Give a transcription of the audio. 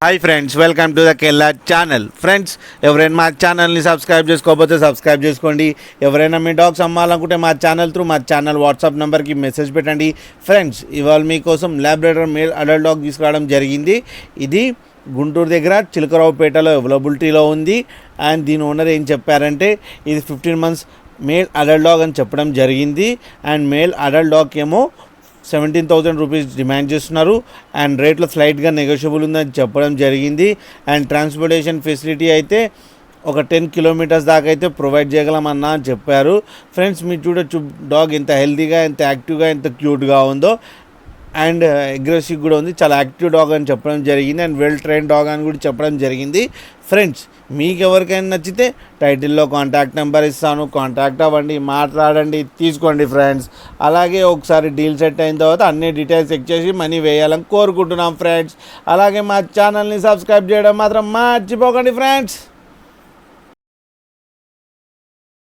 Hi friends, welcome to the కెల్లా channel. Friends, ఎవరైనా మా ఛానల్ని సబ్స్క్రైబ్ చేసుకోకపోతే సబ్స్క్రైబ్ చేసుకోండి. ఎవరైనా మీ డాగ్స్ అమ్మాలనుకుంటే మా ఛానల్ వాట్సాప్ నెంబర్కి మెసేజ్ పెట్టండి. ఫ్రెండ్స్, ఇవాళ మీకోసం ల్యాబ్రేటర్ మేల్ అడల్ట్ డాగ్ తీసుకురావడం జరిగింది. ఇది గుంటూరు దగ్గర చిలకరావుపేటలో అవైలబిలిటీలో ఉంది. అండ్ దీని ఓనర్ ఏం చెప్పారంటే ఇది 15 months మేల్ అడల్ట్ డాగ్ అని చెప్పడం జరిగింది. అండ్ మేల్ అడల్ట్ డాగ్ ఏమో 17,000 రూపీస్ డిమాండ్ చేస్తున్నారు. అండ్ రేట్లో స్లైట్గా నెగోషియబుల్ ఉందని చెప్పడం జరిగింది. అండ్ ట్రాన్స్పోర్టేషన్ ఫెసిలిటీ అయితే ఒక 10 kilometers దాకా అయితే ప్రొవైడ్ చేయగలమన్నా అని చెప్పారు. ఫ్రెండ్స్, మీరు చూడొచ్చు డాగ్ ఎంత హెల్తీగా, ఎంత యాక్టివ్గా, ఎంత క్యూట్గా ఉందో. అండ్ అగ్రెసివ్ కూడా ఉంది. చాలా యాక్టివ్ డాగ్ అని చెప్పడం జరిగింది. అండ్ వెల్ ట్రైన్ డాగ్ అని కూడా చెప్పడం జరిగింది. ఫ్రెండ్స్, మీకు ఎవరికైనా నచ్చితే టైటిల్లో కాంటాక్ట్ నెంబర్ ఇస్తాను, కాంటాక్ట్ అవ్వండి, మాట్లాడండి, తీసుకోండి ఫ్రెండ్స్. అలాగే ఒకసారి డీల్ సెట్ అయిన తర్వాత అన్ని డీటెయిల్స్ చెక్ చేసి మనీ వేయాలని కోరుకుంటున్నాం ఫ్రెండ్స్. అలాగే మా ఛానల్ని సబ్స్క్రైబ్ చేయడం మాత్రం మర్చిపోకండి ఫ్రెండ్స్.